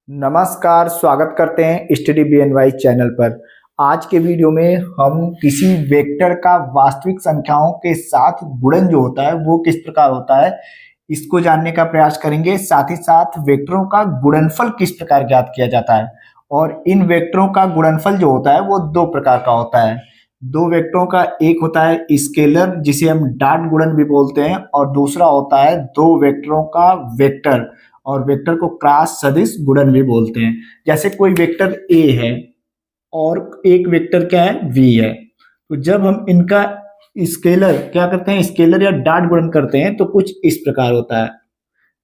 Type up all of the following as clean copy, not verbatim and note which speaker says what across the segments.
Speaker 1: नमस्कार, स्वागत करते हैं स्टडी BNY चैनल पर। आज के वीडियो में हम किसी वेक्टर का वास्तविक संख्याओं के साथ गुणन जो होता है वो किस प्रकार होता है इसको जानने का प्रयास करेंगे। साथ ही साथ वेक्टरों का गुणनफल किस प्रकार ज्ञात किया जाता है और इन वेक्टरों का गुणनफल जो होता है वो दो प्रकार का होता है। दो वेक्टरों का एक होता है स्केलर जिसे हम डॉट गुणन भी बोलते हैं और दूसरा होता है दो वेक्टरों का वेक्टर और वेक्टर को क्रॉस सदिश गुणन भी बोलते हैं। जैसे कोई वेक्टर a है और एक वेक्टर क्या है v है, तो जब हम इनका स्केलर क्या करते हैं, स्केलर या डॉट गुणन करते हैं तो कुछ इस प्रकार होता है।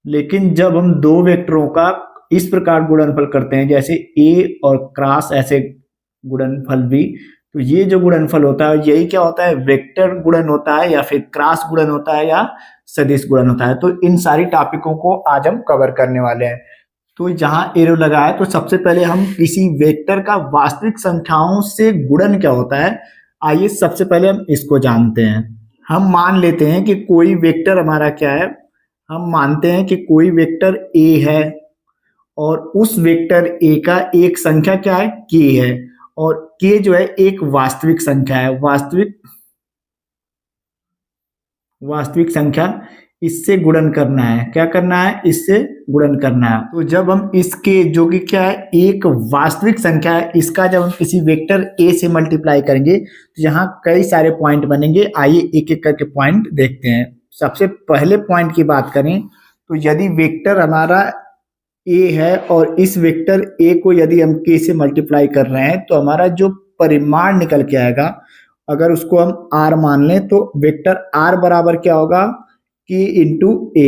Speaker 1: लेकिन जब हम दो वेक्टरों का इस प्रकार गुणनफल करते हैं जैसे a और क्रॉस ऐसे गुणनफल भी, तो ये जो गुणनफल होता है यही क्या होता है, वेक्टर गुणन होता है या फिर क्रॉस गुणन होता है या सदिश गुणन होता है। तो इन सारी टॉपिकों को आज हम कवर करने वाले हैं। तो जहां एरो लगा है तो सबसे पहले हम किसी वेक्टर का वास्तविक संख्याओं से गुणन क्या होता है, आइए सबसे पहले हम इसको जानते हैं। हम मान लेते हैं कि कोई वेक्टर हमारा क्या है, हम मानते हैं कि कोई वेक्टर a है और उस वेक्टर a का एक संख्या क्या है, k है और k जो है एक वास्तविक संख्या है। वास्तविक संख्या, इससे गुणन करना है। क्या करना है, इससे गुणन करना है। तो जब हम इसके जो कि क्या है एक वास्तविक संख्या है, इसका जब हम किसी वेक्टर a से मल्टीप्लाई करेंगे तो यहाँ कई सारे पॉइंट बनेंगे। आइए एक एक करके पॉइंट देखते हैं। सबसे पहले पॉइंट की बात करें तो यदि वेक्टर हमारा a है और इस वेक्टर a को यदि हम k से मल्टीप्लाई कर रहे हैं तो हमारा जो परिमाण निकल के आएगा, अगर उसको हम r मान लें तो वेक्टर r बराबर क्या होगा, k इंटू a।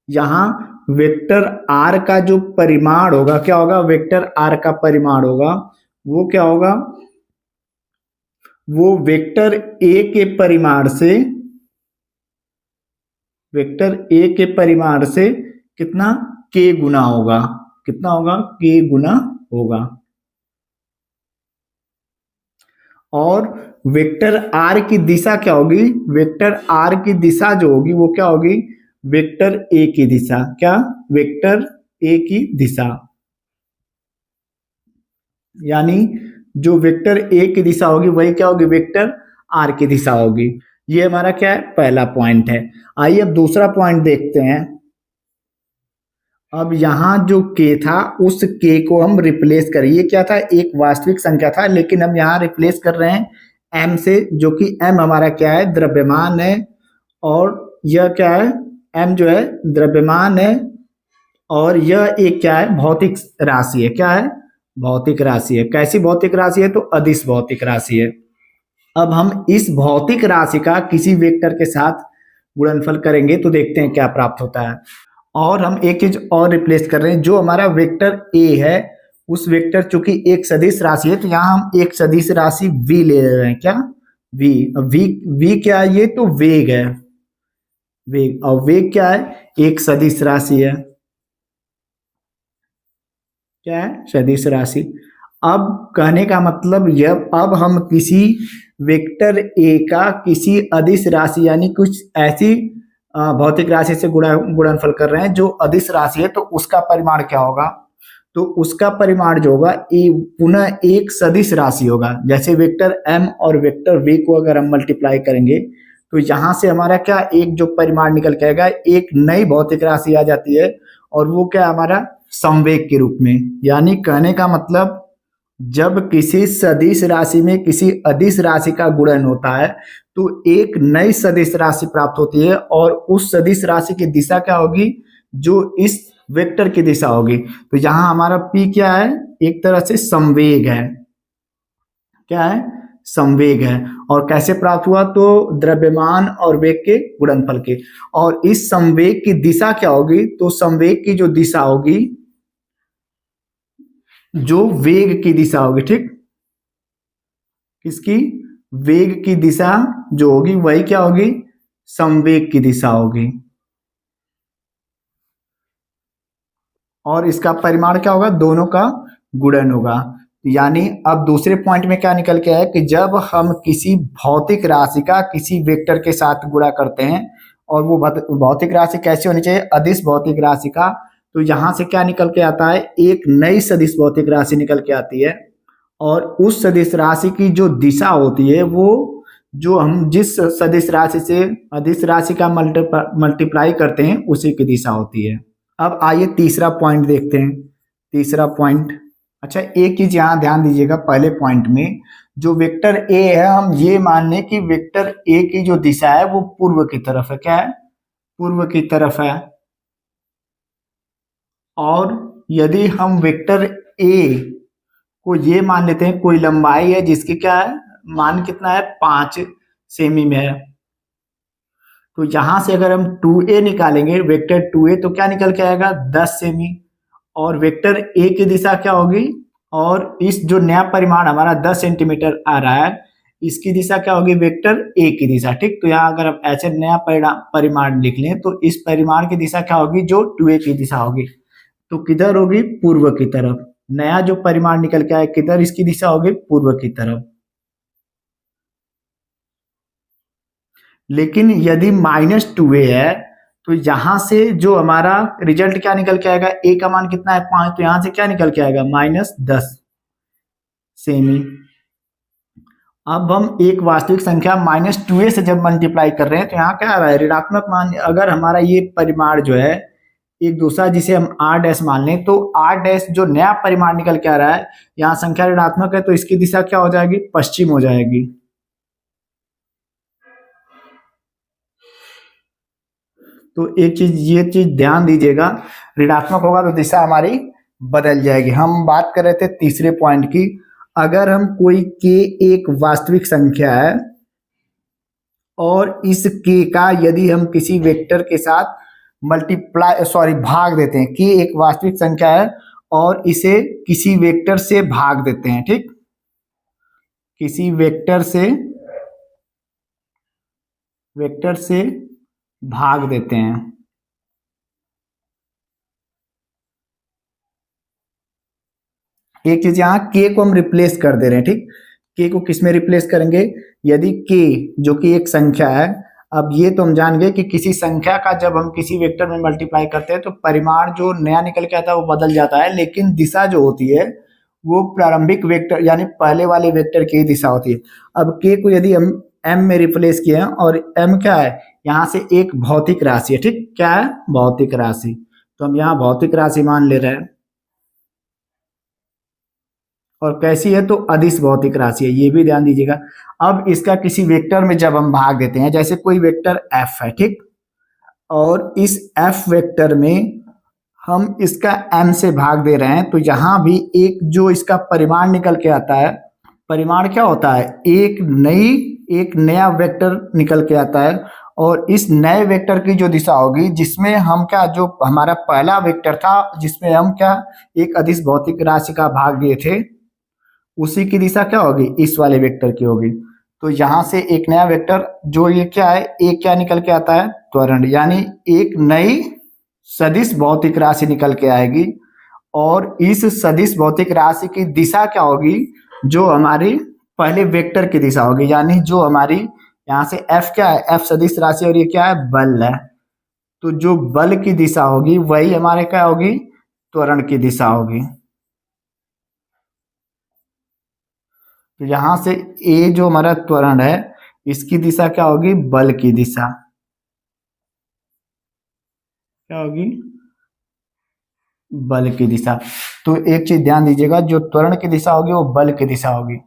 Speaker 1: यहाँ वेक्टर r का जो परिमाण होगा क्या होगा, वेक्टर r का परिमाण होगा वो क्या होगा, वो वेक्टर a के परिमाण से, वेक्टर a के परिमाण से कितना, k गुना होगा। कितना होगा, k गुना होगा। और वेक्टर r की दिशा क्या होगी, वेक्टर r की दिशा जो होगी वो क्या होगी, वेक्टर a की दिशा। क्या, वेक्टर a की दिशा। यानी जो वेक्टर a की दिशा होगी वही क्या होगी, वेक्टर r की दिशा होगी। ये हमारा क्या है, पहला पॉइंट है। आइए अब दूसरा पॉइंट देखते हैं। अब यहाँ जो k था उस k को हम रिप्लेस करें। ये क्या था, एक वास्तविक संख्या था लेकिन हम यहाँ रिप्लेस कर रहे हैं m से, जो कि m हमारा क्या है, द्रव्यमान है और यह क्या है, m जो है द्रव्यमान है और यह एक क्या है, भौतिक राशि है। क्या है, भौतिक राशि है। कैसी भौतिक राशि है, तो अदिश भौतिक राशि है। अब हम इस भौतिक राशि का किसी वेक्टर के साथ गुणनफल करेंगे तो देखते हैं क्या प्राप्त होता है। और हम एक चीज और रिप्लेस कर रहे हैं, जो हमारा वेक्टर a है उस वेक्टर चूंकि एक सदिश राशि है तो यहाँ हम एक सदिश राशि v ले रहे हैं। क्या, v क्या है, ये तो वेग है, वेग। और वेग क्या है, एक सदिश राशि है। क्या है, सदिश राशि। अब कहने का मतलब यह, अब हम किसी वेक्टर a का किसी अदिश राशि यानी कुछ ऐसी भौतिक राशि से गुणनफल कर रहे हैं जो अदिश राशि है, तो उसका परिमाण क्या होगा, तो उसका परिमाण जो होगा पुनः एक सदिश राशि होगा। जैसे वेक्टर m और वेक्टर v को अगर हम मल्टीप्लाई करेंगे तो यहाँ से हमारा क्या, एक जो परिमाण निकल के आएगा, एक नई भौतिक राशि आ जाती है और वो क्या, हमारा संवेग के रूप में। यानी कहने का मतलब जब किसी सदिश राशि में किसी अदिश राशि का गुणन होता है तो एक नई सदिश राशि प्राप्त होती है और उस सदिश राशि की दिशा क्या होगी, जो इस वेक्टर की दिशा होगी। तो यहाँ हमारा p क्या है, एक तरह से संवेग है। क्या है, संवेग है। और कैसे प्राप्त हुआ, तो द्रव्यमान और वेग के गुणनफल के। और इस संवेग की दिशा क्या होगी, तो संवेग की जो दिशा होगी, जो वेग की दिशा होगी, ठीक, किसकी, वेग की दिशा जो होगी वही क्या होगी, संवेग की दिशा होगी। और इसका परिमाण क्या होगा, दोनों का गुणन होगा। यानी अब दूसरे पॉइंट में क्या निकल के है कि जब हम किसी भौतिक राशि का किसी वेक्टर के साथ गुणा करते हैं, और वो भौतिक राशि कैसी होनी चाहिए, अदिश भौतिक राशि का, तो यहाँ से क्या निकल के आता है, एक नई सदिश भौतिक राशि निकल के आती है, और उस सदिश राशि की जो दिशा होती है वो जो हम जिस सदिश राशि से अदिश राशि का मल्टीप्लाई करते हैं उसी की दिशा होती है। अब आइए तीसरा पॉइंट देखते हैं। तीसरा पॉइंट, अच्छा एक चीज यहाँ ध्यान दीजिएगा, पहले पॉइंट में जो वेक्टर ए है, हम ये मान लें कि वेक्टर ए की जो दिशा है वो पूर्व की तरफ है। क्या है? पूर्व की तरफ है। और यदि हम वेक्टर ए को ये मान लेते हैं कोई लंबाई है जिसकी क्या है, मान कितना है, 5 सेमी में है, तो यहां से अगर हम 2a निकालेंगे, वेक्टर 2a, तो क्या निकल के आएगा, 10 सेमी। और वेक्टर ए की दिशा क्या होगी, और इस जो नया परिमाण हमारा 10 सेंटीमीटर आ रहा है, इसकी दिशा क्या होगी, वेक्टर ए की दिशा। ठीक, तो यहाँ अगर हम ऐसे नया परिमाण लिख लें तो इस परिमाण की दिशा क्या होगी, जो 2a की दिशा होगी, तो किधर होगी, पूर्व की तरफ। नया जो परिमाण निकल के आए किधर, इसकी दिशा होगी पूर्व की तरफ। लेकिन यदि -2a है तो यहां से जो हमारा रिजल्ट क्या निकल के आएगा, a का मान कितना है, 5, तो यहां से क्या निकल के आएगा, -10 सेमी। अब हम एक वास्तविक संख्या -2a से जब मल्टीप्लाई कर रहे हैं तो यहाँ क्या आ रहा है, ऋणात्मक मान। अगर हमारा ये परिमाण जो है एक दूसरा जिसे हम r' मान लें, तो r' जो नया परिमाण निकल के आ रहा है, यहाँ संख्या ऋणात्मक है तो इसकी दिशा क्या हो जाएगी, पश्चिम हो जाएगी। तो एक चीज, ये चीज ध्यान दीजिएगा, ऋणात्मक होगा तो दिशा हमारी बदल जाएगी। हम बात कर रहे थे तीसरे पॉइंट की, अगर हम कोई k एक वास्तविक संख्या है और इस k का यदि हम किसी वेक्टर के साथ भाग देते हैं, k एक वास्तविक संख्या है और इसे किसी वेक्टर से भाग देते हैं, ठीक, किसी वेक्टर से भाग देते हैं, एक चीज यहाँ k को हम रिप्लेस कर दे रहे हैं, ठीक, k को किस में रिप्लेस करेंगे, यदि k जो कि एक संख्या है, अब ये तो हम जान गए कि किसी संख्या का जब हम किसी वेक्टर में मल्टीप्लाई करते हैं तो परिमाण जो नया निकल के आता है वो बदल जाता है, लेकिन दिशा जो होती है वो प्रारंभिक वेक्टर यानी पहले वाले वेक्टर की दिशा होती है। अब k को यदि हम m में रिप्लेस किए हैं, और m क्या है, यहाँ से एक भौतिक राशि है, ठीक, क्या है, भौतिक राशि, तो हम यहाँ भौतिक राशि मान ले रहे हैं, और कैसी है, तो अदिश भौतिक राशि है, ये भी ध्यान दीजिएगा। अब इसका किसी वेक्टर में जब हम भाग देते हैं, जैसे कोई वेक्टर f है, ठीक, और इस f वेक्टर में हम इसका m से भाग दे रहे हैं, तो यहां भी एक जो इसका परिमाण निकल के आता है, परिमाण क्या होता है, एक नया वेक्टर निकल के आता है, और इस नए वेक्टर की जो दिशा होगी, जिसमें हम क्या, जो हमारा पहला वेक्टर था जिसमें हम क्या एक अदिश भौतिक राशि का भाग दिए थे, उसी की दिशा क्या होगी, इस वाले वेक्टर की होगी। तो यहां से एक नया वेक्टर, जो ये क्या है, एक क्या निकल के आता है, त्वरण, यानी एक नई सदिश भौतिक राशि निकल के आएगी, और इस सदिश भौतिक राशि की दिशा क्या होगी, जो हमारी पहले वेक्टर की दिशा होगी, यानी जो हमारी यहाँ से f क्या है, f सदिश राशि, और ये क्या है, बल है, तो जो बल की दिशा होगी वही हमारे क्या होगी, त्वरण की दिशा होगी। तो यहां से ए जो हमारा त्वरण है, इसकी दिशा क्या होगी, बल की दिशा, क्या होगी, बल की दिशा। तो एक चीज ध्यान दीजिएगा, जो त्वरण की दिशा होगी वो बल की दिशा होगी।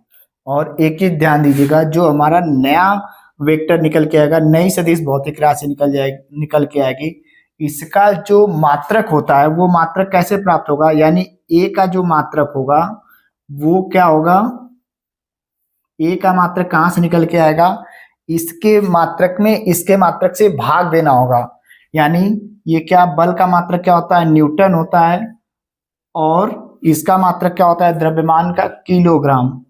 Speaker 1: और एक चीज ध्यान दीजिएगा, जो हमारा नया वेक्टर निकल के आएगा, नई सदिश भौतिक राशि निकल के आएगी, इसका जो मात्रक होता है वो मात्रक कैसे प्राप्त होगा, यानी ए का जो मात्रक होगा वो क्या होगा, ए का मात्रक कहां से निकल के आएगा, इसके मात्रक में इसके मात्रक से भाग देना होगा, यानी ये क्या, बल का मात्रक क्या होता है, न्यूटन होता है, और इसका मात्रक क्या होता है, द्रव्यमान का किलोग्राम,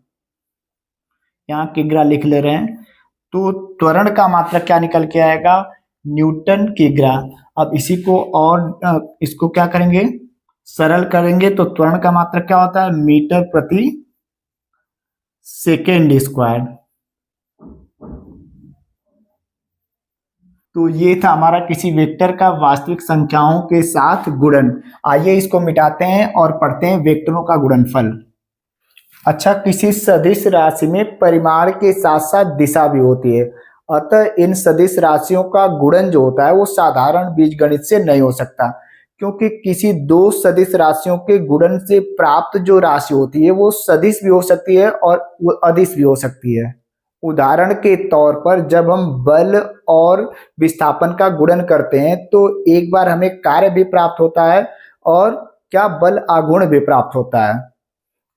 Speaker 1: यहाँ किग्रा लिख ले रहे हैं, तो त्वरण का मात्रक क्या निकल के आएगा, न्यूटन किग्रा। अब इसी को और इसको क्या करेंगे, सरल करेंगे, तो त्वरण का मात्रक क्या होता है, मीटर प्रति सेकेंड स्क्वायर। तो ये था हमारा किसी वेक्टर का वास्तविक संख्याओं के साथ गुणन। आइए इसको मिटाते हैं और पढ़ते हैं वेक्टरों का गुणनफल। अच्छा, किसी सदिश राशि में परिमाण के साथ साथ दिशा भी होती है, अतः इन सदिश राशियों का गुणन जो होता है वो साधारण बीजगणित से नहीं हो सकता, क्योंकि किसी दो सदिश राशियों के गुणन से प्राप्त जो राशि होती है वो सदिश भी हो सकती है और वो अदिश भी हो सकती है। उदाहरण के तौर पर जब हम बल और विस्थापन का गुणन करते हैं तो एक बार हमें कार्य भी प्राप्त होता है और क्या बल आघूर्ण भी प्राप्त होता है,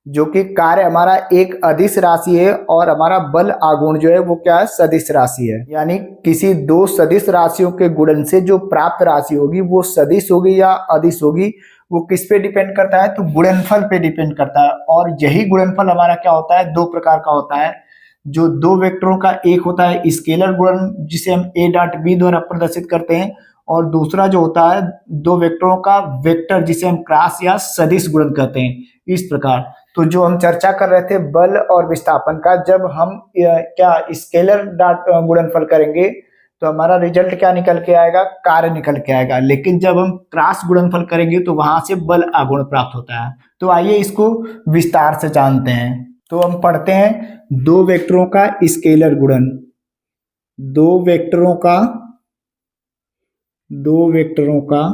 Speaker 1: जो कि कार्य हमारा एक अदिश राशि है और हमारा बल आघूर्ण जो है वो क्या है, सदिश राशि है। यानी किसी दो सदिश राशियों के गुणन से जो प्राप्त राशि होगी वो सदिश होगी या अदिश होगी, वो किस पे डिपेंड करता है, तो गुणनफल पे डिपेंड करता है। और यही गुणनफल हमारा क्या होता है, दो प्रकार का होता है। जो दो वेक्टरों का एक होता है स्केलर गुणन, जिसे हम a डॉट b द्वारा प्रदर्शित करते हैं, और दूसरा जो होता है दो वेक्टरों का वेक्टर, जिसे हम क्रॉस या सदिश गुणन कहते हैं। इस प्रकार तो जो हम चर्चा कर रहे थे बल और विस्थापन का, जब हम क्या स्केलर डॉट गुणनफल करेंगे तो हमारा रिजल्ट क्या निकल के आएगा, कार्य निकल के आएगा। लेकिन जब हम क्रॉस गुणनफल करेंगे तो वहां से बल आघूर्ण प्राप्त होता है। तो आइए इसको विस्तार से जानते हैं। तो हम पढ़ते हैं दो वेक्टरों का स्केलर गुणन। दो वेक्टरों का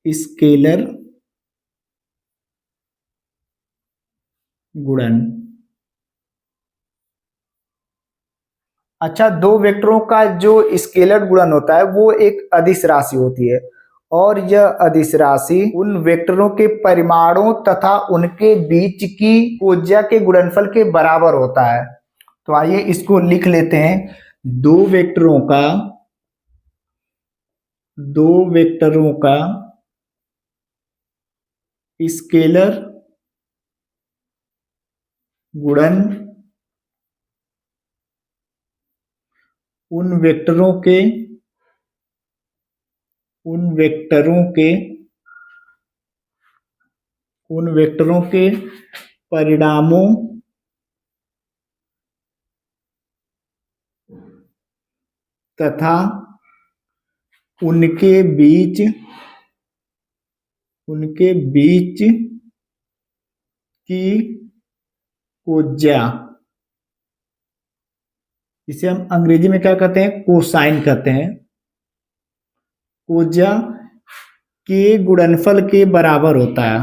Speaker 1: स्केलर गुणन। अच्छा, दो वेक्टरों का जो स्केलर गुणन होता है वो एक अदिश राशि होती है, और यह अदिश राशि उन वेक्टरों के परिमाणों तथा उनके बीच की कोज्या के गुणनफल के बराबर होता है। तो आइए इसको लिख लेते हैं। दो वेक्टरों का स्केलर गुणन उन वेक्टरों के परिणामों तथा उनके बीच की कोज्या, इसे हम अंग्रेजी में क्या कहते हैं, कोसाइन कहते हैं, कोज्या के गुणनफल के बराबर होता है।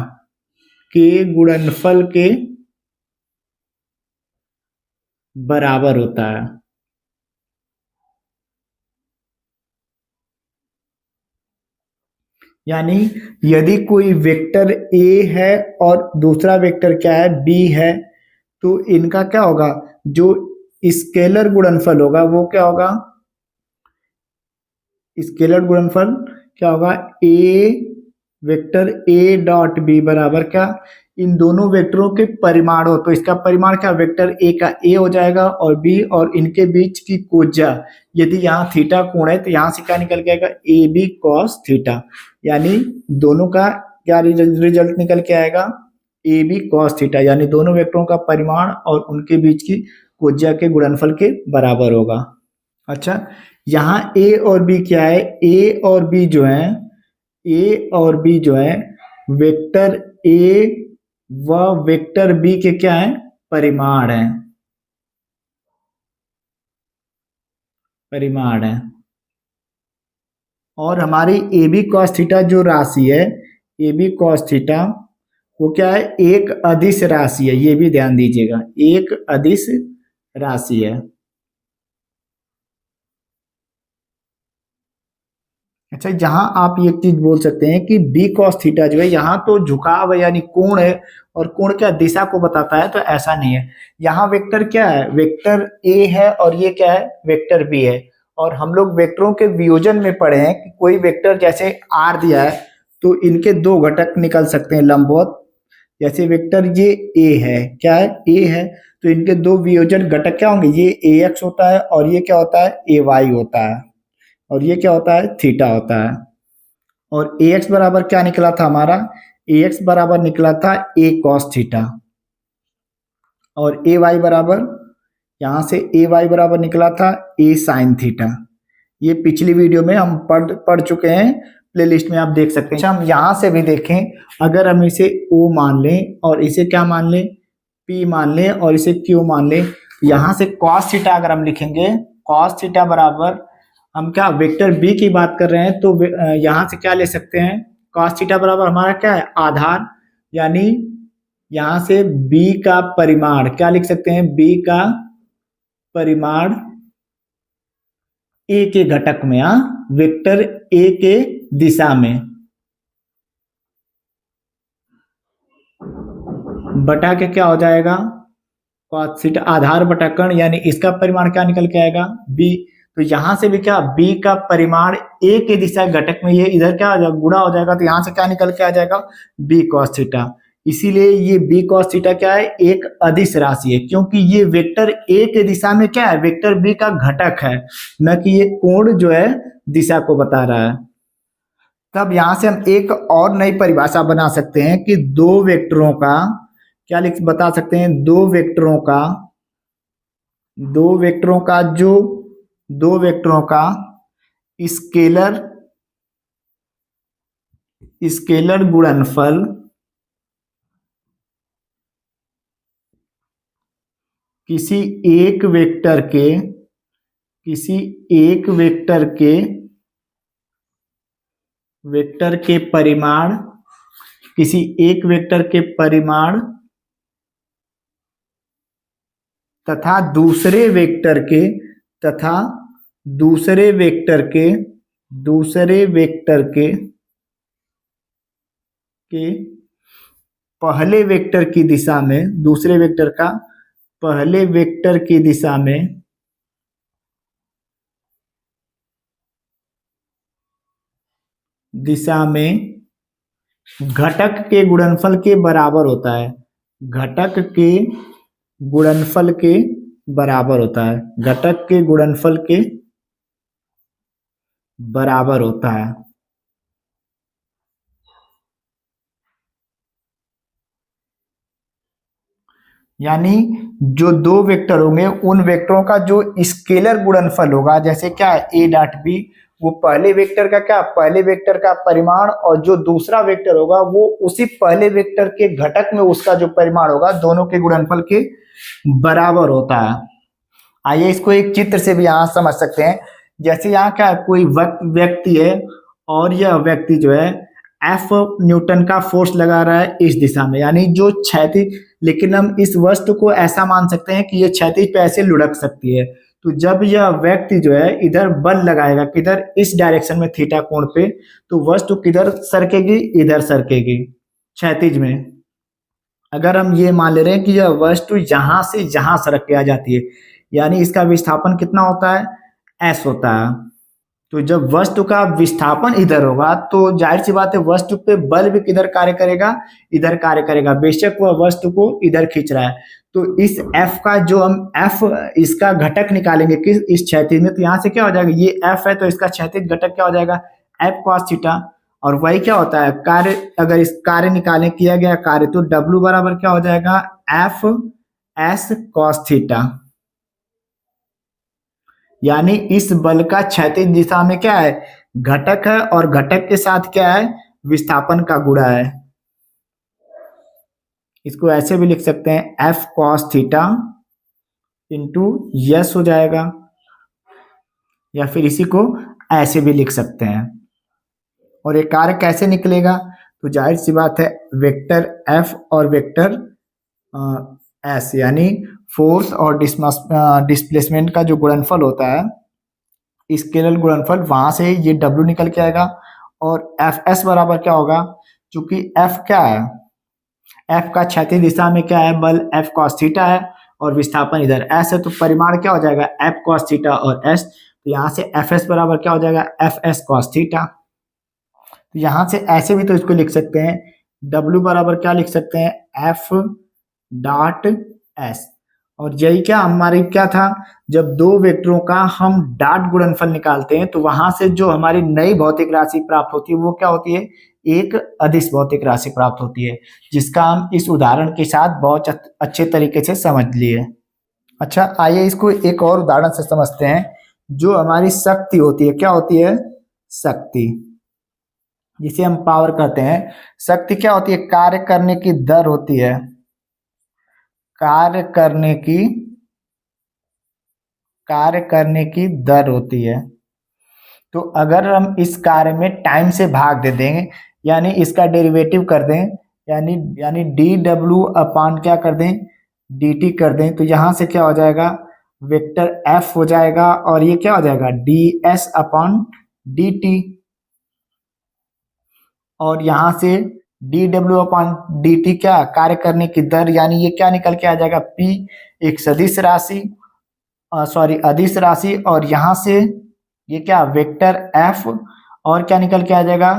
Speaker 1: के गुणनफल के बराबर होता है। यानी यदि कोई वेक्टर a है और दूसरा वेक्टर क्या है, b है, तो इनका क्या होगा, जो स्केलर गुणनफल होगा वो क्या होगा, स्केलर गुणनफल क्या होगा, a vector a dot b बराबर क्या, इन दोनों वेक्टरों के परिमाण हो, तो इसका परिमाण क्या, वेक्टर a का a हो जाएगा और b और इनके बीच की कोज्या, यदि यहाँ थीटा कोण है तो यहाँ से क्या निकल के आएगा, ए बी कॉस थीटा। यानी दोनों का क्या रिजल्ट निकल के आएगा, ए बी कॉस थीटा, यानी दोनों वेक्टरों का परिमाण और उनके बीच की कोज्या के गुणनफल के बराबर होगा। अच्छा, यहाँ a और b क्या है, a और b जो है वेक्टर a व वेक्टर b के क्या है, परिमाण है। और हमारी ए बी कॉस थीटा जो राशि है, ए बी कॉस थीटा वो क्या है, एक अदिश राशि है, ये भी ध्यान दीजिएगा, एक अदिश राशि है। अच्छा, यहाँ आप एक चीज बोल सकते हैं कि बी कॉस थीटा जो है, यहाँ तो झुकाव है यानी कोण है, और कोण क्या दिशा को बताता है, तो ऐसा नहीं है। यहाँ वेक्टर क्या है, वेक्टर ए है और ये क्या है, वेक्टर बी है। और हम लोग वेक्टरों के वियोजन में पढ़े हैं कि कोई वेक्टर जैसे आर दिया है तो इनके दो घटक निकल सकते हैं लंबवत। जैसे वेक्टर ये ए है, क्या है, ए है, तो इनके दो वियोजन घटक क्या होंगे, ये ए एक्स होता है और ये क्या होता है, ए वाई होता है, और ये क्या होता है, थीटा होता है। और ए एक्स बराबर क्या निकला था हमारा, ए एक्स बराबर निकला था ए कॉस थीटा, और ए वाई बराबर, यहां से ए वाई बराबर निकला था ए साइन थीटा। ये पिछली वीडियो में हम पढ़ चुके हैं, प्लेलिस्ट में आप देख सकते हैं। अच्छा, हम यहाँ से भी देखें, अगर हम इसे O मान लें और इसे क्या मान लें, P मान लें और इसे Q मान लें, यहाँ से cos थीटा अगर हम लिखेंगे, cos थीटा बराबर, हम क्या वेक्टर B की बात कर रहे हैं, तो यहाँ से क्या ले सकते हैं, cos थीटा बराबर हमारा क्या है, आधार, यानी यहाँ से B का परिमाण क्या लिख सकते हैं, B का परिमाण A के घटक में, वेक्टर A के दिशा में, बटा के क्या हो जाएगा, cos थीटा आधार बटा कर्ण, यानी इसका परिमाण क्या निकल के आएगा, B। तो यहां से भी क्या, B का परिमाण A के दिशा घटक में, ये इधर क्या हो जाएगा, गुणा हो जाएगा, तो यहां से क्या निकल के आ जाएगा, B cos थीटा। इसीलिए ये B cos थीटा क्या है, एक अदिश राशि है, क्योंकि ये वेक्टर A के दिशा में क्या है, वेक्टर B का घटक है, न कि ये कोण जो है दिशा को बता रहा है। तब यहां से हम एक और नई परिभाषा बना सकते हैं कि दो वेक्टरों का क्या बता सकते हैं, दो वेक्टरों का स्केलर गुणनफल किसी एक वेक्टर के परिमाण तथा दूसरे वेक्टर के पहले वेक्टर की दिशा में, दूसरे वेक्टर का पहले वेक्टर की दिशा में घटक के गुणनफल के बराबर होता है, घटक के गुणनफल के बराबर होता है। यानी जो दो वेक्टर होंगे, उन वेक्टरों का जो स्केलर गुणनफल होगा, जैसे क्या है A डॉट B, वो पहले वेक्टर का परिमाण, और जो दूसरा वेक्टर होगा वो उसी पहले वेक्टर के घटक में उसका जो परिमाण होगा, दोनों के गुणनफल के बराबर होता है। आइए इसको एक चित्र से भी यहाँ समझ सकते हैं। जैसे यहाँ क्या है, कोई व्यक्ति है और यह व्यक्ति जो है F न्यूटन का फोर्स लगा रहा है इस दिशा में, यानी जो क्षैतिज, लेकिन हम इस वस्तु को ऐसा मान सकते हैं कि यह क्षैतिज पे ऐसे लुढ़क सकती है। तो जब यह व्यक्ति जो है इधर बल लगाएगा, किधर, इस डायरेक्शन में थीटा कोण पे, तो वस्तु किधर सरकेगी, इधर सरकेगी क्षैतिज में। अगर हम ये मान ले रहे हैं कि यह वस्तु यहां से यहां सरक के आ जाती है, यानी इसका विस्थापन कितना होता है, S होता है। तो जब वस्तु का विस्थापन इधर होगा, तो जाहिर सी बात है वस्तु पे बल भी किधर कार्य करेगा, इधर कार्य करेगा, बेशक वह वस्तु को इधर खींच रहा है। तो इस F का जो हम इसका घटक निकालेंगे किस, इस क्षैतिज में, तो यहाँ से क्या हो जाएगा, ये F है तो इसका क्षैतिज घटक क्या हो जाएगा, F cos थीटा। और वही क्या होता है कार्य, अगर इस कार्य निकालने किया गया कार्य, तो W बराबर क्या हो जाएगा, F S cos थीटा। यानी इस बल का क्षैतिज दिशा में क्या है, घटक है, और घटक के साथ क्या है, विस्थापन का गुणा है। इसको ऐसे भी लिख सकते हैं, F cos theta into yes हो जाएगा, या फिर इसी को ऐसे भी लिख सकते हैं। और ये कार्य कैसे निकलेगा, तो जाहिर सी बात है वेक्टर F और वेक्टर S, यानी फोर्स और डिस्प्लेसमेंट का जो गुणनफल होता है, स्केलर गुणनफल, वहां से ये W निकल के आएगा। और Fs बराबर क्या होगा, चूंकि F क्या है, F का क्षैतिज दिशा में क्या है, बल F cos थीटा है, और विस्थापन इधर S है, तो परिमाण क्या हो जाएगा, F cos थीटा और S। तो यहाँ से Fs बराबर क्या हो जाएगा, Fs cos थीटा। तो यहाँ से ऐसे भी तो इसको लिख सकते हैं, W बराबर क्या लिख सकते हैं, F डॉट S। और यही क्या हमारी क्या था, जब दो वेक्टरों का हम डॉट गुणनफल निकालते हैं, तो वहां से जो हमारी नई भौतिक राशि प्राप्त होती है, वो क्या होती है, एक अदिश भौतिक राशि प्राप्त होती है, जिसका हम इस उदाहरण के साथ बहुत अच्छे तरीके से समझ लिए। अच्छा, आइए इसको एक और उदाहरण से समझते हैं। जो हमारी शक्ति होती है, क्या होती है? शक्ति, जिसे हम पावर कहते हैं। शक्ति क्या होती है? कार्य करने की दर होती है, कार्य करने की दर होती है। तो अगर हम इस कार्य में टाइम से भाग दे देंगे, यानी इसका डेरिवेटिव कर दें, यानी डी डब्ल्यू अपान क्या कर दें? डी टी कर दें, तो यहां से क्या हो जाएगा? वेक्टर एफ हो जाएगा, और ये क्या हो जाएगा? D S upon D T. और यहां से D W upon D T क्या? कार्य करने की दर, यानी ये क्या निकल के आ जाएगा? पी, एक सदिश राशि, अदिश राशि, और यहां से ये क्या? वेक्टर एफ, और क्या निकल के आ जाएगा?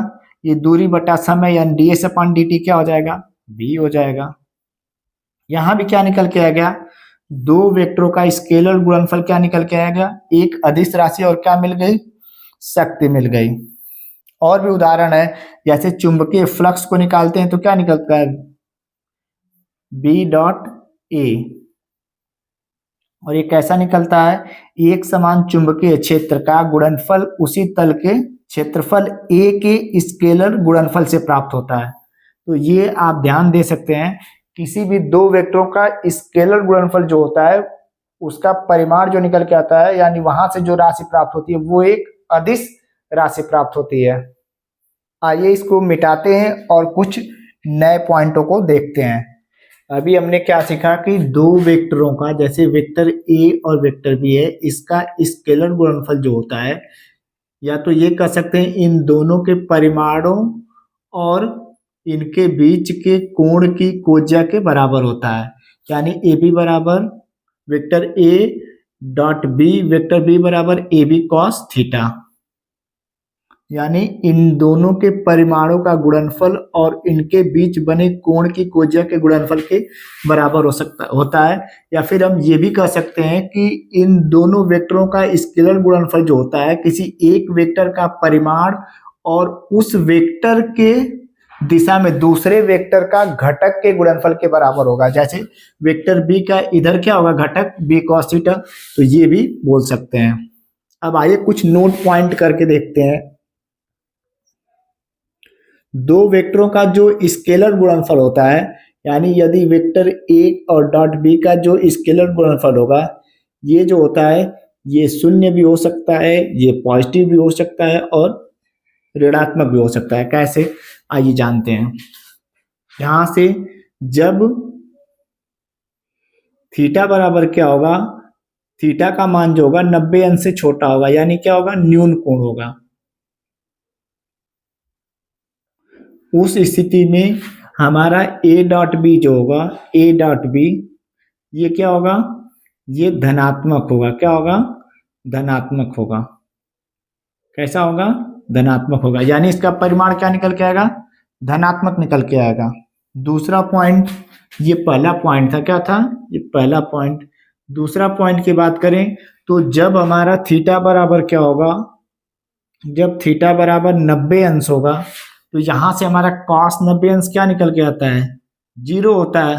Speaker 1: ये दूरी बटा समय, यानी D S upon D T क्या हो जाएगा? बी हो जाएगा। यहां भी क्या निकल के आ गया? दो वेक्टरों का स्केलर गुणनफल क्या निकल के आएगा? एक अदिश राशि और क्या मिल गई? शक्ति मिल गई। और भी उदाहरण है, जैसे चुंबकीय फ्लक्स को निकालते हैं तो क्या निकलता है? B dot A. और ये कैसा निकलता है? एक समान चुंबकीय क्षेत्र का गुणनफल उसी तल के क्षेत्रफल ए के स्केलर गुणनफल से प्राप्त होता है। तो ये आप ध्यान दे सकते हैं, किसी भी दो वेक्टरों का स्केलर गुणनफल जो होता है, उसका परिमाण जो निकल के आता है, यानी वहां से जो राशि प्राप्त होती है, वो एक अदिश राशि प्राप्त होती है। आइए इसको मिटाते हैं और कुछ नए पॉइंटों को देखते हैं। अभी हमने क्या सीखा कि दो वेक्टरों का, जैसे वेक्टर ए और वेक्टर बी है, इसका स्केलर गुणनफल जो होता है, या तो ये कह सकते हैं इन दोनों के परिमाणों और इनके बीच के कोण की कोज्या के बराबर होता है। यानी ए बी बराबर vector A dot B, vector B बराबर ए बी कॉस थीटा। यानी इन दोनों के परिमाणों का गुणनफल और इनके बीच बने कोण की कोज्या के गुणनफल के बराबर होता है। या फिर हम ये भी कह सकते हैं कि इन दोनों वेक्टरों का स्केलर गुणनफल जो होता है, किसी एक वेक्टर का परिमाण और उस वेक्टर के दिशा में दूसरे वेक्टर का घटक के गुणनफल के बराबर होगा। जैसे वेक्टर बी का इधर क्या होगा? घटक बी कॉस थीटा। तो ये भी बोल सकते हैं। अब आइए कुछ नोट पॉइंट करके देखते हैं। दो वेक्टरों का जो स्केलर गुणनफल होता है, यानी यदि वेक्टर ए और डॉट बी का जो स्केलर गुणनफल होगा, ये जो होता है, ये शून्य भी हो सकता है, ये पॉजिटिव भी हो सकता है, और ऋणात्मक भी हो सकता है। कैसे? आइए जानते हैं। यहां से जब थीटा बराबर क्या होगा? थीटा का मान जो होगा 90 अंश से छोटा होगा, यानी क्या होगा? न्यून कोण होगा। उस स्थिति में हमारा ए डॉट बी जो होगा, ए डॉट बी, ये क्या होगा? ये धनात्मक होगा। क्या होगा? धनात्मक होगा। कैसा होगा? धनात्मक होगा, यानी इसका परिमाण क्या निकल के आएगा? धनात्मक निकल के आएगा। दूसरा पॉइंट, ये पहला पॉइंट था, क्या था? ये पहला पॉइंट। दूसरा पॉइंट की बात करें तो जब हमारा थीटा बराबर क्या होगा? जब थीटा बराबर 90 अंश होगा, तो यहां से हमारा कॉस 90 अंश क्या निकल के आता है? 0 होता है।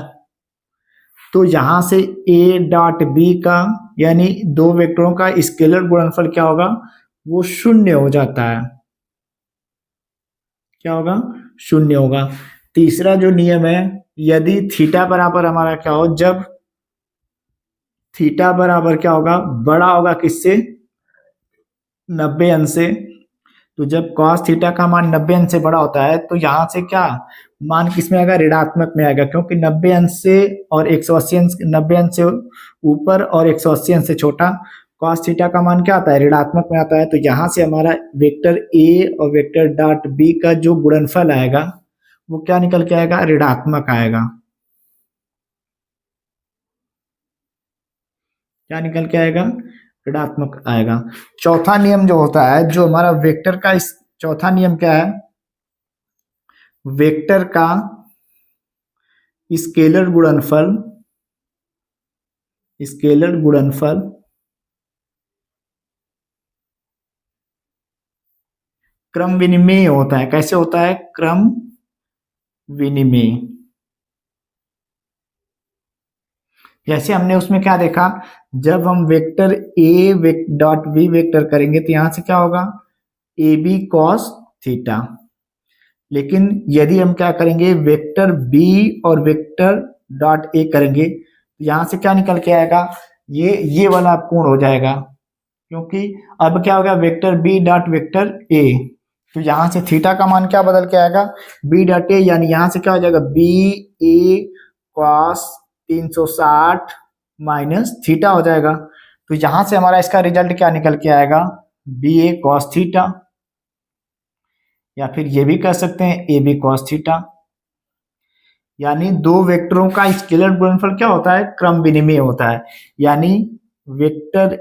Speaker 1: तो यहां से ए डॉट बी का, यानी दो वेक्टरों का स्केलर गुणनफल क्या होगा? वो शून्य हो जाता है। क्या होगा? शून्य होगा। तीसरा जो नियम है, यदि थीटा बराबर हमारा क्या हो? जब थीटा बराबर क्या होगा? बड़ा होगा किससे? 90 अंश से। तो जब कॉस थीटा का मान 90 अंश से बड़ा होता है, तो यहां से क्या मान किस में आएगा? ऋणात्मक में आएगा, क्योंकि 90 अंश से और 180 अंश, 90 अंश से ऊपर और 180 अंश से छोटा, कॉस थीटा का मान क्या आता है? ऋणात्मक में आता है। तो यहां से हमारा वेक्टर ए और वेक्टर डॉट बी का जो गुणनफल आएगा, वो क्या निकल के आएगा? ऋणात्मक आएगा। क्या निकल के आएगा? ऋणात्मक आएगा। चौथा नियम जो होता है, जो हमारा वेक्टर का, इस चौथा नियम क्या है? वेक्टर का स्केलर गुणनफल, स्केलर गुणनफल क्रम विनिमेय होता है। कैसे होता है? क्रम विनिमेय। जैसे हमने उसमें क्या देखा, जब हम vector A dot B vector करेंगे तो यहां से क्या होगा, ए बी कॉस थीटा। लेकिन यदि हम क्या करेंगे, वेक्टर बी और वेक्टर डॉट ए करेंगे तो यहां से क्या निकल के आएगा, ये वाला कोण हो जाएगा, क्योंकि अब क्या होगा, vector B dot vector A, तो यहां से थीटा का मान क्या बदल के आएगा, बी डॉट ए, यानी यहां से क्या हो जाएगा, बी ए कॉस 360 माइनस थीटा हो जाएगा। तो यहां से हमारा इसका रिजल्ट क्या निकल के आएगा, बी ए कॉस थीटा, या फिर ये भी कह सकते हैं ए बी कॉस थीटा। यानी दो वेक्टरों का स्केलर गुणनफल क्या होता है, क्रम विनिमेय होता है। यानी vector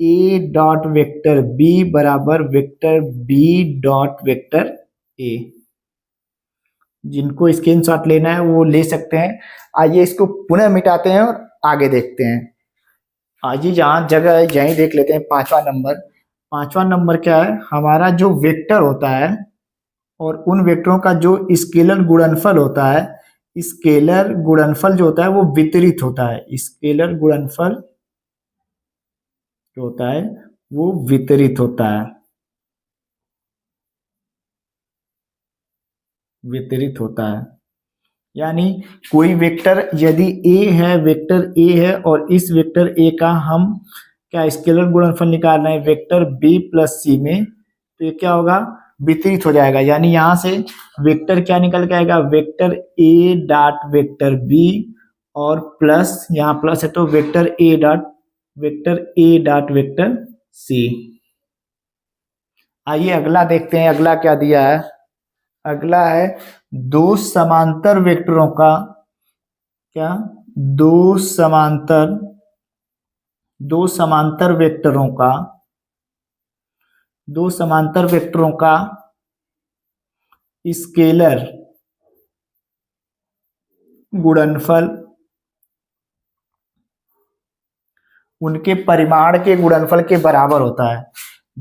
Speaker 1: A dot vector B बराबर vector B dot vector A. जिनको स्क्रीनशॉट लेना है वो ले सकते हैं। आइए इसको पुनः मिटाते हैं और आगे देखते हैं। आइए जहां जगह है यहीं देख लेते हैं। पांचवा नंबर क्या है, हमारा जो वेक्टर होता है और उन वेक्टरों का जो स्केलर गुणनफल होता है, स्केलर गुणनफल जो होता है वो वितरित होता है। स्केलर गुणनफल जो होता है वो वितरित होता है, वितरित होता है। यानी कोई वेक्टर यदि ए है, वेक्टर ए है और इस वेक्टर ए का हम क्या स्केलर गुणनफल निकाल रहे हैं वेक्टर बी प्लस सी में, तो ये क्या होगा, वितरित हो जाएगा। यानी यहां से वेक्टर क्या निकल के आएगा, vector A dot vector B और प्लस, यहाँ प्लस है तो vector A dot vector C. आइए अगला देखते हैं, अगला क्या दिया है। अगला है दो समांतर वेक्टरों का क्या, दो समांतर वेक्टरों का स्केलर गुणनफल उनके परिमाण के गुणनफल के बराबर होता है।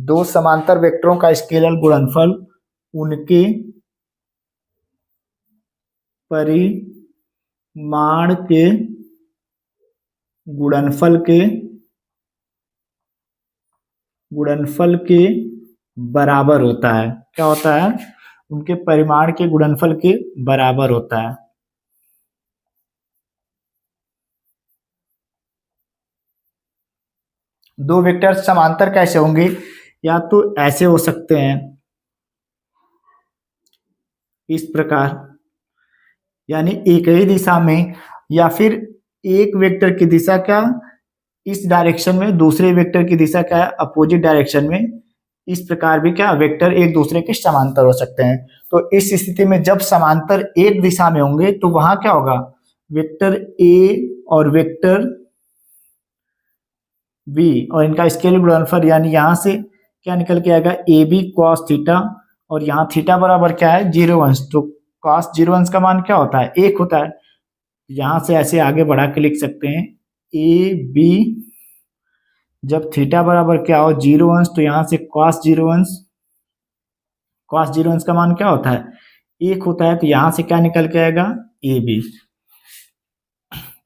Speaker 1: दो समांतर वेक्टरों का स्केलर गुणनफल उनके परिमाण के गुणनफल के बराबर होता है। क्या होता है, उनके परिमाण के गुणनफल के बराबर होता है। दो वेक्टर समांतर कैसे होंगे, या तो ऐसे हो सकते हैं इस प्रकार, यानी एक ही दिशा में, या फिर एक वेक्टर की दिशा क्या इस डायरेक्शन में, दूसरे वेक्टर की दिशा क्या है अपोजिट डायरेक्शन में। इस प्रकार भी क्या वेक्टर एक दूसरे के समांतर हो सकते हैं। तो इस स्थिति में जब समांतर एक दिशा में होंगे तो वहां क्या होगा, वेक्टर ए और वेक्टर बी और इनका स्केलर गुणनफल, यानी यहां से क्या निकल के आएगा, ए बी कॉस थीटा, और यहाँ थीटा बराबर क्या है 0 अंश, तो कॉस 0 अंश का मान क्या होता है 1 होता है। यहां से ऐसे आगे बढ़ा के लिख सकते हैं ए बी, जब थीटा बराबर क्या हो 0 अंश, तो यहां से कॉस 0 अंश का मान क्या होता है 1 होता है। तो यहां से क्या निकल के आएगा ए बी।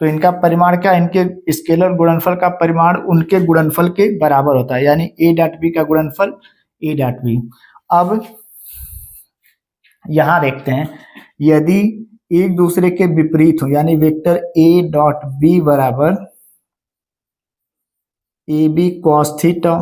Speaker 1: तो इनका परिमाण क्या, इनके स्केलर गुणनफल का परिमाण उनके गुणनफल के बराबर होता है। यानी ए डॉट बी का गुणनफल ए डॉट बी। अब यहां देखते हैं, यदि एक दूसरे के विपरीत हो, यानी वेक्टर ए डॉट बी बराबर ए बी कॉस थीटा,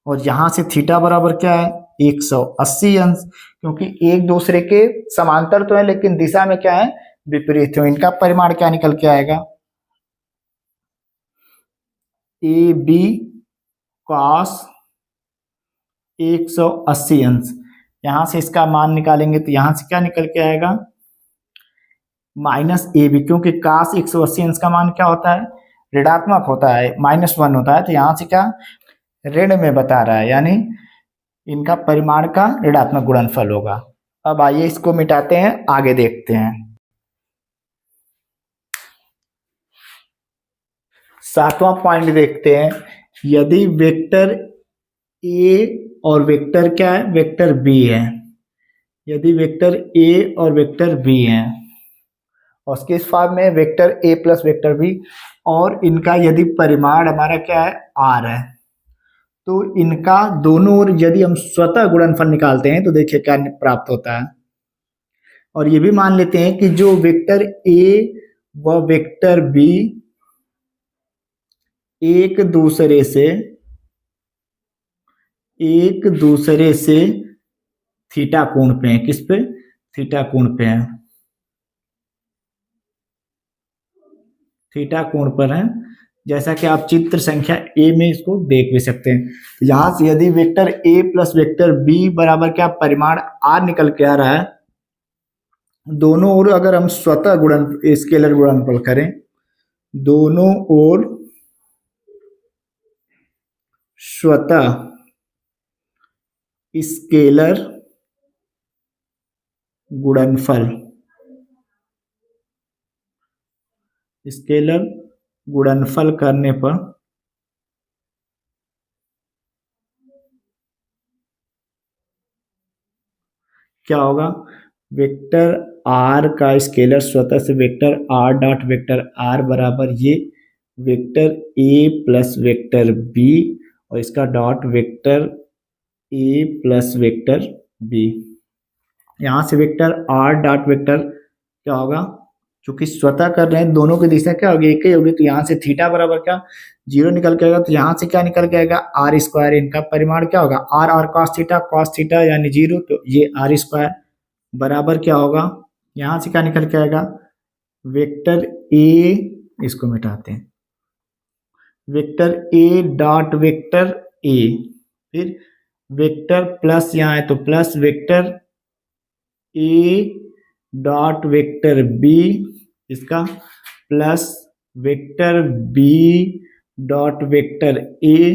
Speaker 1: और यहां से थीटा बराबर क्या है 180 अंश, क्योंकि एक दूसरे के समांतर तो है लेकिन दिशा में क्या है विपरीत है। इनका परिमाण क्या निकल के आएगा, ए बी कॉस 180 अंश। यहां से इसका मान निकालेंगे तो यहां से क्या निकल के आएगा माइनस ए बी, क्योंकि कास 180 अंश का मान क्या होता है ऋणात्मक होता है, -1 होता है। तो यहां से क्या ऋण में बता रहा है, यानी इनका परिमाण का ऋणात्मक गुणनफल होगा। अब आइए इसको मिटाते हैं, आगे देखते हैं। सातवां पॉइंट देखते हैं, यदि वेक्टर ए और वेक्टर क्या है वेक्टर बी है, यदि वेक्टर ए और वेक्टर बी है और उसके इस फॉर्म में vector A plus vector B, और इनका यदि परिमाण हमारा क्या है आर है, तो इनका दोनों ओर यदि हम स्वतः गुणनफल निकालते हैं तो देखिए क्या प्राप्त होता है। और ये भी मान लेते हैं कि जो वेक्टर ए व वेक्टर बी एक दूसरे से थीटा कोण पे हैं। किस पे? थीटा कोण पे हैं, थीटा कोण पर हैं, जैसा कि आप चित्र संख्या ए में इसको देख भी सकते हैं। यहां से यदि vector A plus vector B बराबर क्या परिमाण आर निकल के आ रहा है, दोनों ओर अगर हम स्वतः स्केलर गुणनफल करें, दोनों ओर स्वतः स्केलर गुणनफल करने पर क्या होगा? वेक्टर आर का स्केलर स्वतः से vector R dot vector R बराबर ये vector A plus vector B और इसका dot vector A plus vector B. यहां से वेक्टर आर डॉट वेक्टर क्या होगा? चूंकि स्वतः कर रहे हैं, दोनों की दिशा क्या होगी? एक ही होगी, तो यहाँ से थीटा बराबर क्या 0 निकल के आएगा, तो यहाँ से क्या निकल के आएगा? R square. इनका परिमाण क्या होगा? आर आर कॉस थीटा यानी 0, तो ये आर स्क्वायर बराबर क्या होगा? यहाँ से क्या निकल के आएगा? वेक्टर ए, इसको मिटाते हैं, vector A dot vector A, फिर वेक्टर प्लस यहाँ है तो plus vector A dot vector B, इसका plus vector B dot vector A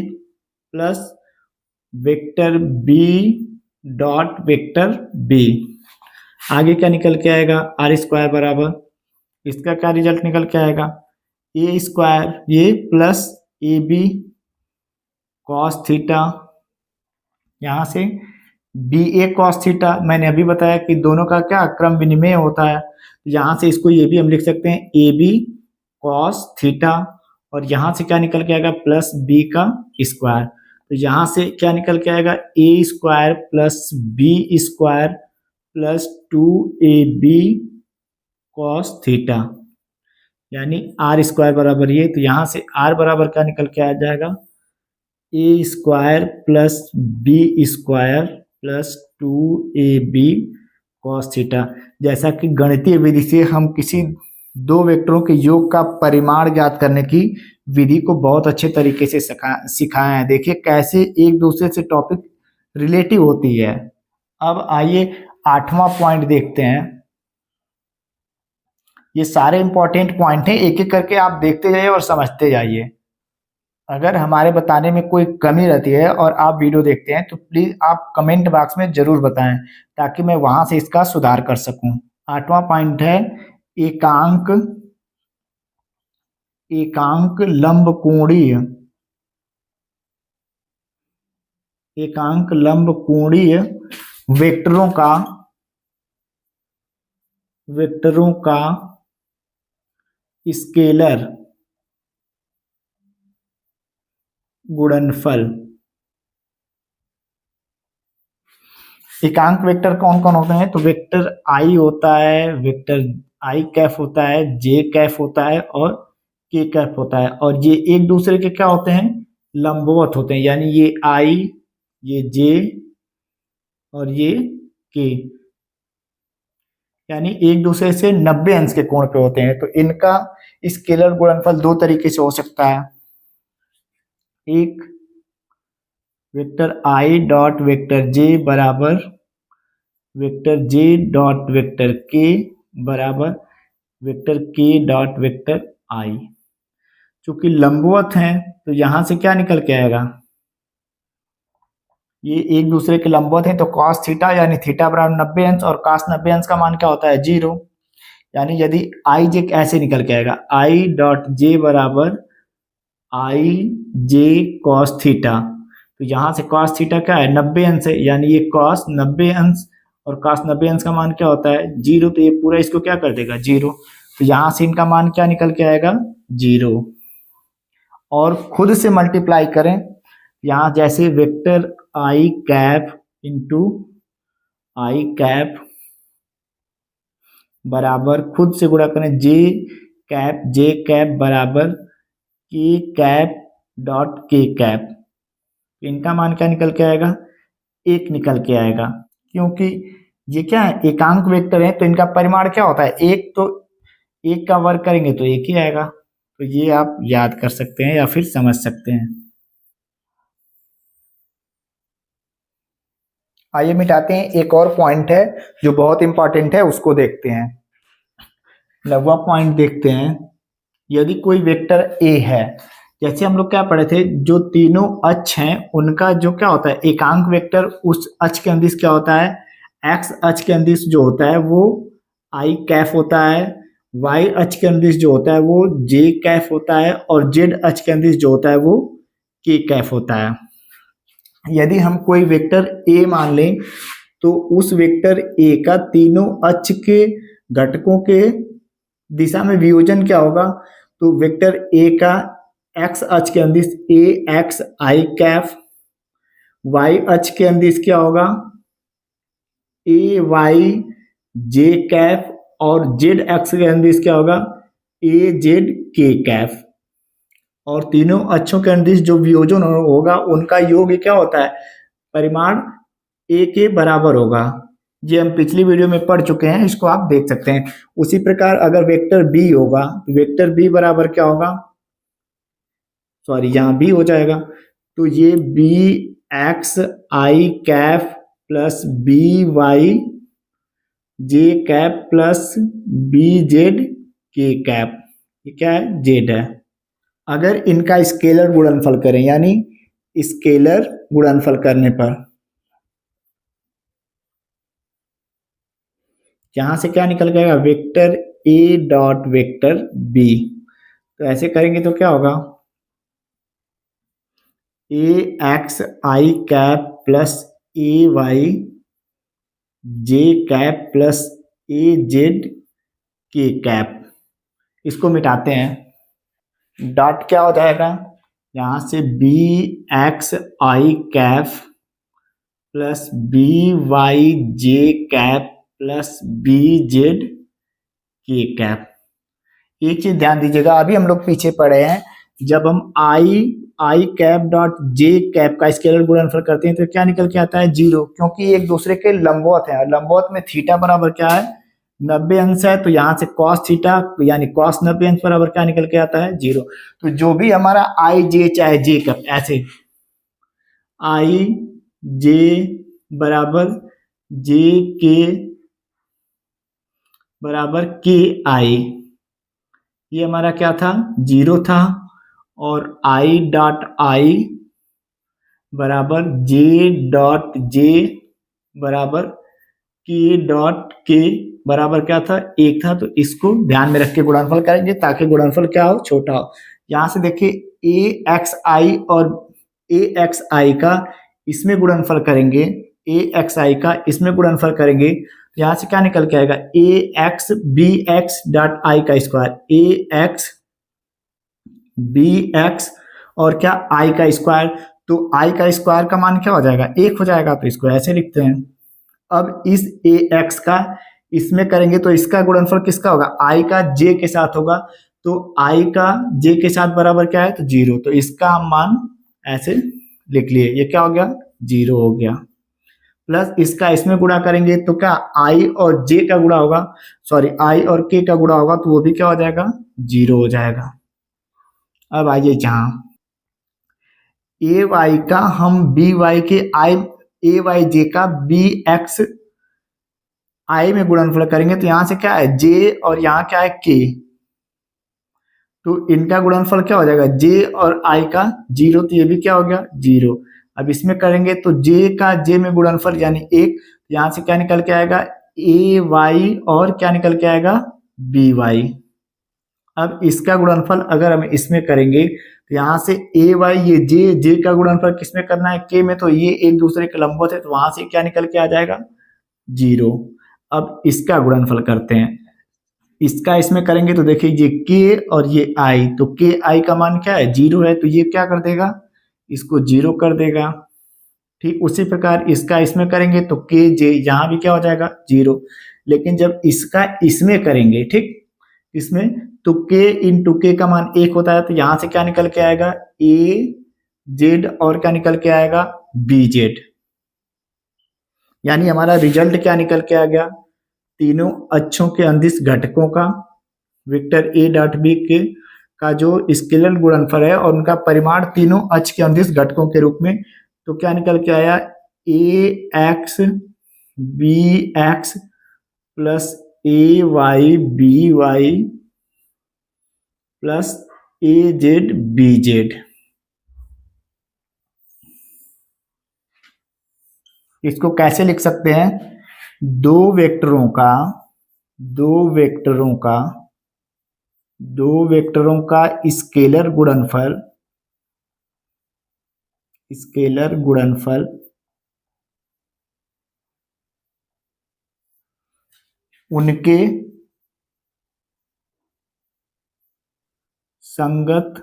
Speaker 1: plus vector B dot vector B. आगे क्या निकल के आएगा? आर स्क्वायर बराबर, इसका क्या रिजल्ट निकल के आएगा? ए स्क्वायर ये plus A B cos theta, यहाँ से बी ए कॉस थीटा। मैंने अभी बताया कि दोनों का क्या क्रम विनिमय होता है, यहाँ से इसको ये भी हम लिख सकते हैं ए बी कॉस थीटा, और यहाँ से क्या निकल के आएगा? प्लस बी का स्क्वायर। तो यहाँ से क्या निकल के आएगा? A square plus B square plus 2ab cos theta, यानी आर स्क्वायर बराबर ये। तो यहाँ से आर बराबर क्या निकल के आ जाएगा? A square plus B square plus 2ab cos theta. जैसा कि गणितीय विधि से हम किसी दो वेक्टरों के योग का परिमाण ज्ञात करने की विधि को बहुत अच्छे तरीके से सिखाया है। देखिए कैसे एक दूसरे से टॉपिक रिलेटिव होती है। अब आइए 8वां पॉइंट देखते हैं। ये सारे इंपॉर्टेंट पॉइंट हैं, एक एक करके आप देखते जाइए और समझते जाइए। अगर हमारे बताने में कोई कमी रहती है और आप वीडियो देखते हैं तो प्लीज आप कमेंट बॉक्स में जरूर बताएं, ताकि मैं वहां से इसका सुधार कर सकूं। 8वां पॉइंट है एकांक लंबकोणीय वेक्टरों का स्केलर गुणनफल। एकांक वेक्टर कौन कौन होते हैं? तो वेक्टर आई होता है, वेक्टर आई कैफ होता है, जे कैफ होता है और के कैफ होता है, और ये एक दूसरे के क्या होते हैं? लंबवत होते हैं, यानी ये आई, ये जे और ये के, यानी एक दूसरे से 90 अंश के कोण पे होते हैं। तो इनका स्केलर गुणनफल दो तरीके से हो सकता है। एक वेक्टर आई डॉट वेक्टर जे बराबर वेक्टर जे डॉट वेक्टर के बराबर वेक्टर के डॉट वेक्टर आई। चूंकि लंबवत हैं तो यहां से क्या निकल के आएगा? ये एक दूसरे के लंबवत हैं तो cos थीटा यानी थीटा बराबर 90 अंश, और cos 90 अंश का मान क्या होता है? 0। यानी यदि आई जे ऐसे निकल के आएगा, आई डॉट जे बराबर आई जे कॉस थीटा। तो यहाँ से cos थीटा क्या है? 90 अंश है, यानी ये cos 90 अंश, और cos 90 अंश का मान क्या होता है? 0। तो ये पूरा इसको क्या कर देगा? 0। तो यहाँ से इनका मान क्या निकल के आएगा 0। और खुद से मल्टीप्लाई करें, यहाँ जैसे वेक्टर आई कैप इंटू आई कैप बराबर खुद से गुणा करें जे कैप बराबर के कैप डॉट के कैप, इनका मान क्या निकल के आएगा 1 निकल के आएगा। क्योंकि ये क्या है एकांक वेक्टर है तो इनका परिमाण क्या होता है 1, तो 1 का वर्ग करेंगे तो 1 ही आएगा। तो ये आप याद कर सकते हैं या फिर समझ सकते हैं। आइए मिटाते हैं, एक और पॉइंट है जो बहुत इंपॉर्टेंट है उसको देखते हैं। 9वां पॉइंट देखते हैं, यदि कोई वेक्टर ए है, जैसे हम लोग क्या पढ़े थे, जो तीनों अक्ष हैं उनका जो क्या होता है एकांक वेक्टर, उस अक्ष के अंदिश क्या होता है एक्स अक्ष के अंदिश जो होता है वो आई कैफ होता है, वाई अक्ष के अंदिश जो होता है वो जे कैफ होता है, और जेड अक्ष के अंदिश जो होता है वो के कैफ होता है। यदि हम कोई वेक्टर ए मान लें तो उस वेक्टर ए का तीनों अक्ष के घटकों के दिशा में वियोजन क्या होगा, तो वेक्टर ए का एक्स अक्ष के अंदिश ए एक्स आई कैफ, वाई अक्ष के अंदिश क्या होगा ए वाई जे कैफ, और जेड अक्ष के अंदिश क्या होगा ए जेड के कैफ। और तीनों अक्षों के अंदिश जो वियोजन होगा उनका योग क्या होता है परिमाण ए के बराबर होगा। ये हम पिछली वीडियो में पढ़ चुके हैं, इसको आप देख सकते हैं। उसी प्रकार अगर वेक्टर बी होगा तो वेक्टर बी बराबर क्या होगा, सॉरी यहाँ बी हो जाएगा, तो ये बी एक्स आई Kaif plus B Y J cap plus B Z K cap, ये क्या है जेड है। अगर इनका स्केलर गुणनफल करें, यानी स्केलर गुणनफल करने पर यहां से क्या निकल जाएगा vector A dot vector B, तो ऐसे करेंगे तो क्या होगा A X I cap plus A Y J cap plus A Z K cap. इसको मिटाते हैं, डॉट क्या हो जाएगा यहां से B X I cap plus B Y J cap plus B Z K cap. एक चीज ध्यान दीजिएगा, अभी हम लोग पीछे पढ़े हैं, जब हम आई कैप डॉट जे कैप का स्केलर गुणनफल करते हैं तो क्या निकल के आता है 0, क्योंकि एक दूसरे के लंबवत है। लंबवत में थीटा बराबर क्या है 90 अंश है, तो यहाँ से कॉस थीटा यानी कॉस 90 अंश बराबर क्या निकल के आता है 0। तो जो भी हमारा आई जे चाहे जे कैप, ऐसे आई जे बराबर जे के बराबर के आई, ये हमारा क्या था 0 था, और आई डॉट आई बराबर जे डॉट जे बराबर के डॉट के बराबर क्या था 1 था। तो इसको ध्यान में रख के गुणनफल करेंगे ताकि गुणनफल क्या हो छोटा हो। यहाँ से देखिए ए एक्स आई और ए एक्स आई का इसमें गुणनफल करेंगे, ए एक्स आई का इसमें गुणनफल करेंगे, यहाँ से क्या निकल के आएगा A X B X dot I का square, A X B X और क्या आई का स्क्वायर, तो आई का स्क्वायर का मान क्या हो जाएगा 1 हो जाएगा, तो इसको ऐसे लिखते हैं। अब इस ए एक्स का इसमें करेंगे तो इसका गुणनफल किसका होगा आई का जे के साथ होगा, तो आई का जे के साथ बराबर क्या है तो 0, तो इसका मान ऐसे लिख लिए, ये क्या हो गया 0 हो गया। प्लस इसका इसमें गुणा करेंगे तो क्या आई और जे का गुणा होगा, सॉरी आई और के का गुणा होगा, तो वो भी क्या हो जाएगा 0 हो जाएगा। अब आइए जहां ए वाई का हम बी वाई के आई ए वाई जे का बी एक्स आई में गुणनफल करेंगे, तो यहां से क्या है जे और यहाँ क्या है के, तो इनका गुणनफल क्या हो जाएगा जे और आई का 0, तो ये भी क्या हो गया 0। अब इसमें करेंगे तो जे का जे में गुणनफल यानी 1, यहां से क्या निकल के आएगा ए वाई और क्या निकल के आएगा बी वाई। अब इसका गुणनफल अगर हम इसमें करेंगे तो यहाँ से ए वाई ये जे का गुणनफल किसमें करना है के में, तो ये एक दूसरे के लंबवत है, तो वहां से क्या निकल के आ जाएगा 0। अब इसका गुणनफल करते हैं, इसका इसमें करेंगे तो देखिए ये के और ये आई, तो के आई का मान क्या है 0 है, तो ये क्या कर देगा इसको 0 कर देगा। ठीक उसी प्रकार इसका इसमें करेंगे तो के जे यहाँ भी क्या हो जाएगा 0। लेकिन जब इसका इसमें करेंगे ठीक इसमें, तो के इंटू के का मान 1 होता है, तो यहाँ से क्या निकल के आएगा ए जेड और क्या निकल के आएगा बी जेड। यानी हमारा रिजल्ट क्या निकल के आ गया, तीनों अक्षों के अंदिश घटकों का वेक्टर ए डॉट बी के का जो स्केलर गुणनफल है और उनका परिमाण तीनों अक्ष के अंदिश घटकों के रूप में, तो क्या निकल के आया ए X B x plus A Y B Y plus A Z B Z. इसको कैसे लिख सकते हैं, दो वेक्टरों का स्केलर गुणनफल उनके संगत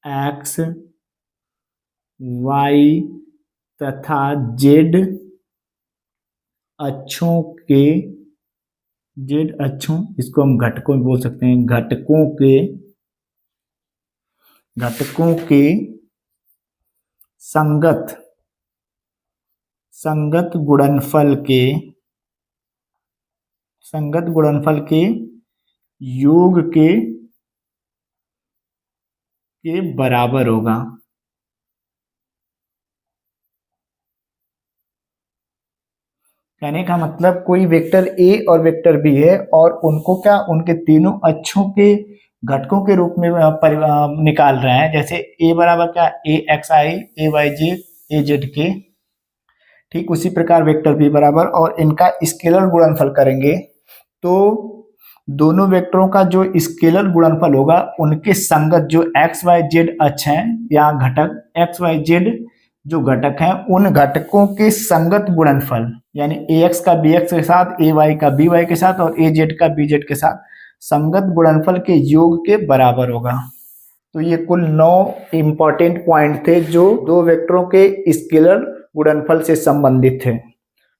Speaker 1: एक्स वाई तथा जेड अक्षों इसको हम घटकों में बोल सकते हैं, घटकों के संगत गुणनफल के योग के बराबर होगा। कहने का मतलब कोई वेक्टर ए और वेक्टर बी है और उनको क्या उनके तीनों अक्षों के घटकों के रूप में निकाल रहे हैं। जैसे ए बराबर क्या ए एक्स आई ए वाई जे ए जेड के, ठीक उसी प्रकार वेक्टर बी बराबर, और इनका स्केलर गुणनफल करेंगे तो दोनों वेक्टरों का जो स्केलर गुणनफल होगा उनके संगत जो एक्स वाई जेड अक्ष हैं या घटक एक्स वाई जेड जो घटक हैं उन घटकों के संगत गुणनफल, यानी ए एक्स का बी एक्स के साथ ए वाई का बी वाई के साथ और ए जेड का बी जेड के साथ संगत गुणनफल के योग के बराबर होगा। तो ये कुल 9 इंपॉर्टेंट पॉइंट थे जो दो वेक्टरों के स्केलर गुणनफल से संबंधित थे।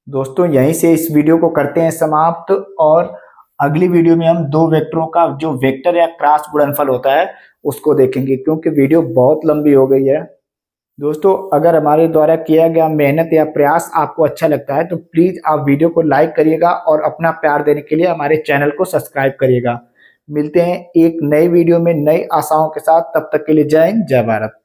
Speaker 1: दोस्तों यहीं से इस वीडियो को करते हैं समाप्त, और अगली वीडियो में हम दो वेक्टरों का जो वेक्टर या क्रॉस गुणनफल होता है उसको देखेंगे, क्योंकि वीडियो बहुत लंबी हो गई है। दोस्तों अगर हमारे द्वारा किया गया मेहनत या प्रयास आपको अच्छा लगता है तो प्लीज़ आप वीडियो को लाइक करिएगा और अपना प्यार देने के लिए हमारे चैनल को सब्सक्राइब करिएगा। मिलते हैं एक नई वीडियो में नई आशाओं के साथ, तब तक के लिए जय हिंद जय भारत।